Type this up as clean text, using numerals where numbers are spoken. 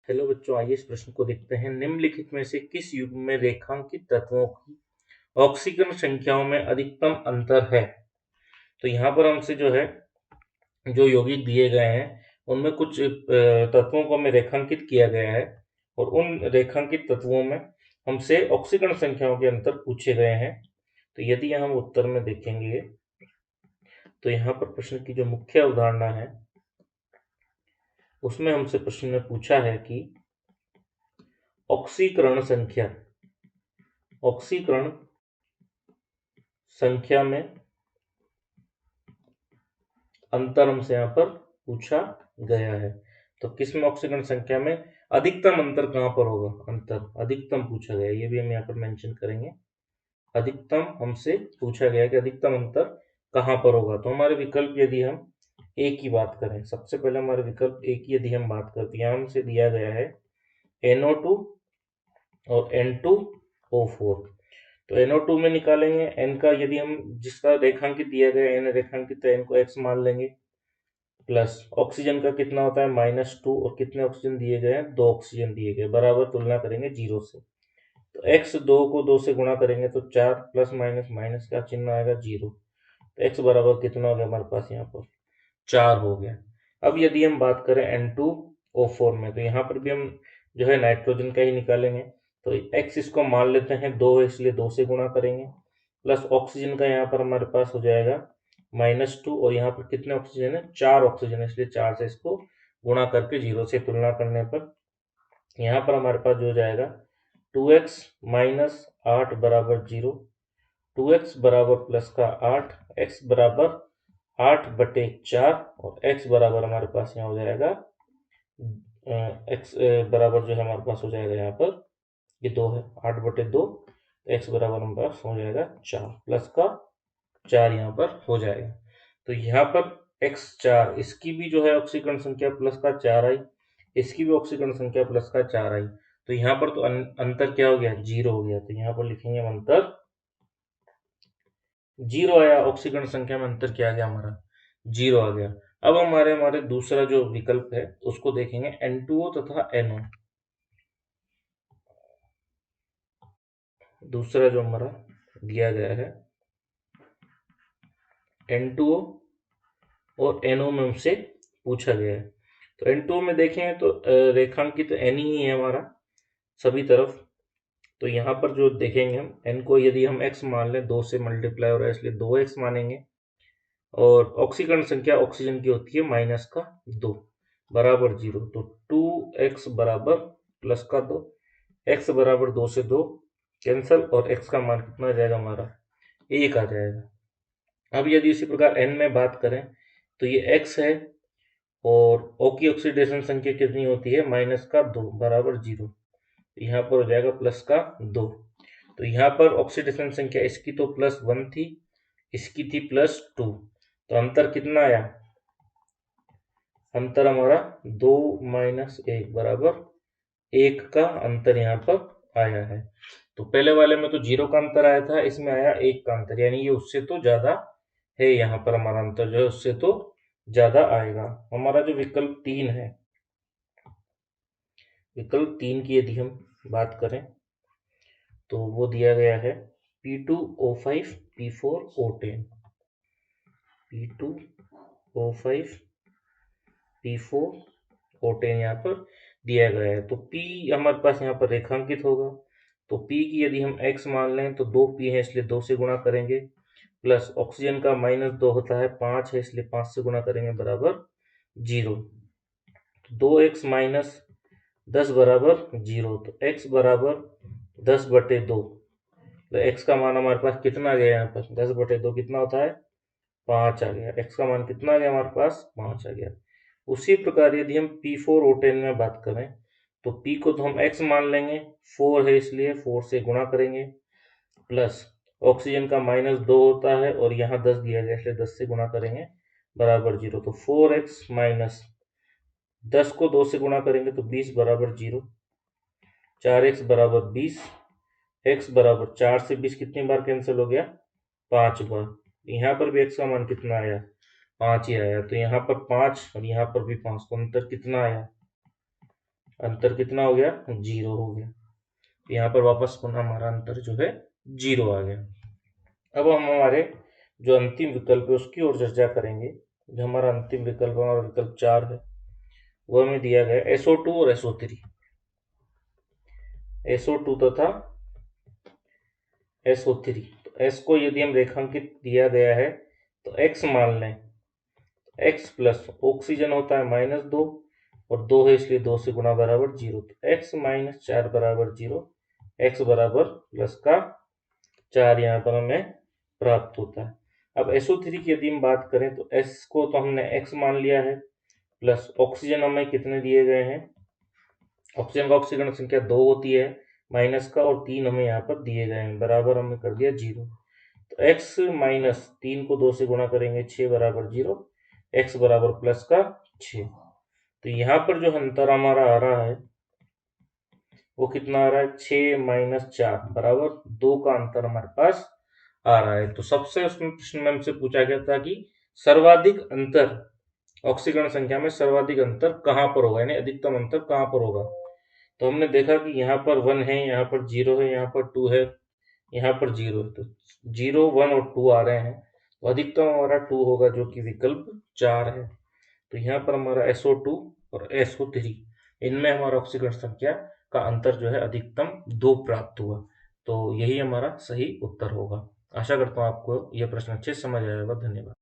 Hello बच्चों, आइए इस प्रश्न को देखते हैं। निम्नलिखित में से किस युग्म में रेखांकित तत्वों की ऑक्सीकरण संख्याओं में अधिकतम अंतर है? तो यहाँ पर हमसे जो है जो यौगिक दिए गए हैं उनमें कुछ तत्वों को हमें रेखांकित किया गया है और उन रेखांकित तत्वों में हमसे ऑक्सीकरण संख्याओं के अंतर पूछे गए हैं। तो यदि हम उत्तर में देखेंगे तो यहाँ पर प्रश्न की जो मुख्य अवधारणा है उसमें हमसे प्रश्न में पूछा है कि ऑक्सीकरण संख्या में अंतर हमसे यहाँ पर पूछा गया है। तो किसमें ऑक्सीकरण संख्या में अधिकतम अंतर कहाँ पर होगा? अंतर अधिकतम पूछा गया है, ये भी हम यहाँ पर मेंशन करेंगे। अधिकतम हमसे पूछा गया है कि अधिकतम अंतर कहाँ पर होगा। तो हमारे विकल्प यदि हम ए की बात करें, सबसे पहले हमारे विकल्प ए की यदि हम बात करते हैं, यहाँ हमसे दिया गया है NO2 और N2O4। तो NO2 में निकालेंगे N का, यदि हम जिसका रेखांकित दिया गया N रेखांकित है, N को X मान लेंगे, प्लस ऑक्सीजन का कितना होता है -2 और कितने ऑक्सीजन दिए गए हैं? 2 ऑक्सीजन दिए गए, बराबर तुलना करेंगे 0 से। तो x 2 को 2 से गुणा करेंगे तो 4 प्लस माइनस माइनस का चिन्ह आएगा 0। तो x बराबर कितना हो गया हमारे पास? यहाँ पर 4 हो गया। अब यदि हम बात करें N2O4 में, तो यहाँ पर भी हम जो है नाइट्रोजन का ही निकालेंगे। तो x इसको मान लेते हैं 2 है, इसलिए 2 से गुणा करेंगे, प्लस ऑक्सीजन का यहाँ पर हमारे पास हो जाएगा -2 और यहाँ पर कितने ऑक्सीजन है? 4 ऑक्सीजन है, इसलिए 4 से इसको गुणा करके 0 से तुलना करने पर यहाँ पर हमारे पास जो हो जाएगा 2x माइनस 8 बराबर 0, 2x बराबर प्लस का 8, x बराबर 8/4 और x बराबर हमारे पास यहाँ हो जाएगा x बराबर जो है हमारे पास हो जाएगा यहाँ पर ये 2 है, 8/2, x बराबर हमारे पास हो जाएगा 4 प्लस का 4 यहाँ पर हो जाएगा। तो यहाँ पर x4 इसकी भी जो है ऑक्सीकरण संख्या प्लस का 4 आई, इसकी भी ऑक्सीकरण संख्या प्लस का 4 आई। तो यहाँ पर तो अंतर क्या हो गया? 0 हो गया। तो यहाँ पर लिखेंगे अंतर 0 आया, ऑक्सीकरण संख्या में अंतर क्या आ गया हमारा? 0 आ गया। अब हमारे दूसरा जो विकल्प है उसको देखेंगे N2O तथा NO। दूसरा जो हमारा दिया गया है N2O और NO में हमसे पूछा गया है। तो N2O में देखें तो रेखांकित N ही है हमारा सभी तरफ। तो यहाँ पर जो देखेंगे हम N को यदि हम x मान लें, 2 से मल्टीप्लाई हो रहा है इसलिए 2x मानेंगे, और ऑक्सीकरण संख्या ऑक्सीजन की होती है -2 बराबर 0। तो 2x बराबर प्लस का 2, x बराबर 2 से 2 कैंसल और x का मान कितना आ जाएगा हमारा? 1 आ जाएगा। अब यदि इसी प्रकार n में बात करें तो ये x है और O की ऑक्सीडेशन संख्या कितनी होती है? -2 बराबर 0। यहाँ पर हो जाएगा प्लस का 2। तो यहाँ पर ऑक्सीडेशन संख्या इसकी तो +1 थी, इसकी थी +2। तो अंतर कितना आया? अंतर हमारा 2 - 1 बराबर 1 का अंतर यहाँ पर आया है। तो पहले वाले में तो 0 का अंतर आया था, इसमें आया 1 का अंतर, यानी ये उससे तो ज्यादा है। यहाँ पर हमारा अंतर जो है उससे तो ज्यादा आएगा। हमारा जो विकल्प 3 है, विकल्प 3 की यदि हम बात करें तो वो दिया गया है P2O5 P4O10, P2O5 P4O10 यहाँ पर दिया गया है। तो P हमारे पास यहाँ पर रेखांकित होगा। तो P की यदि हम x मान लें तो 2P है इसलिए 2 से गुणा करेंगे, प्लस ऑक्सीजन का -2 होता है, 5 है इसलिए 5 से गुणा करेंगे बराबर 0। 2x माइनस 10 बराबर 0। तो x बराबर 10/2। तो x का मान हमारे पास कितना आ गया? यहाँ पर 10/2 कितना होता है? 5 आ गया। x का मान कितना आ गया हमारे पास? 5 आ गया। उसी प्रकार यदि हम P4O10 में बात करें तो P को तो हम x मान लेंगे, 4 है इसलिए 4 से गुणा करेंगे, प्लस ऑक्सीजन का -2 होता है और यहाँ 10 दिया गया इसलिए 10 से गुणा करेंगे बराबर 0। तो 4x माइनस 10 को 2 से गुणा करेंगे तो 20 बराबर 0, 4x बराबर 20, x बराबर 4 से 20 कितनी बार कैंसिल हो गया? 5 बार। यहाँ पर भी x का मान कितना आया? 5 ही आया। तो यहाँ पर 5 और यहाँ पर भी 5, तो अंतर कितना आया? अंतर कितना हो गया? 0 हो गया। यहाँ पर वापस पुनः हमारा अंतर जो है 0 आ गया। अब हम हमारे जो अंतिम विकल्प है उसकी ओर चर्चा करेंगे। जो हमारा अंतिम विकल्प, हमारा विकल्प 4 है, वो हमें दिया गया SO2 और SO3। SO2 तथा SO3। तो S को यदि हम रेखांकित दिया गया है तो X मान लें। X प्लस ऑक्सीजन होता है -2 और 2 है इसलिए 2 से गुणा बराबर 0। तो X - 4 बराबर 0, X बराबर प्लस का 4 यहाँ पर हमें प्राप्त होता है। अब SO3 की यदि हम बात करें तो S को तो हमने X मान लिया है, प्लस ऑक्सीजन हमें कितने दिए गए हैं? ऑक्सीजन का ऑक्सीकरण संख्या 2 होती है माइनस का, और 3 हमें यहाँ पर दिए गए हैं, बराबर हमने कर दिया 0। तो x माइनस 3 को 2 से गुणा करेंगे 6 बराबर 0, x बराबर प्लस का 6। तो यहाँ पर जो अंतर हमारा आ रहा है वो कितना आ रहा है? 6 - 4 बराबर 2 का अंतर हमारे पास आ रहा है। तो सबसे उसमें प्रश्न में हमसे पूछा गया था कि सर्वाधिक अंतर, ऑक्सीकरण संख्या में सर्वाधिक अंतर कहाँ पर होगा, यानी अधिकतम अंतर कहाँ पर होगा। तो हमने देखा कि यहाँ पर 1 है, यहाँ पर 0 है, यहाँ पर 2 है, यहाँ पर 0 है। तो 0, 1 और 2 आ रहे हैं, तो अधिकतम हमारा 2 होगा जो कि विकल्प 4 है। तो यहाँ पर हमारा SO2 और SO3, इनमें हमारा ऑक्सीकरण संख्या का अंतर जो है अधिकतम 2 प्राप्त हुआ। तो यही हमारा सही उत्तर होगा। आशा करता हूँ आपको यह प्रश्न अच्छे से समझ आया होगा। धन्यवाद।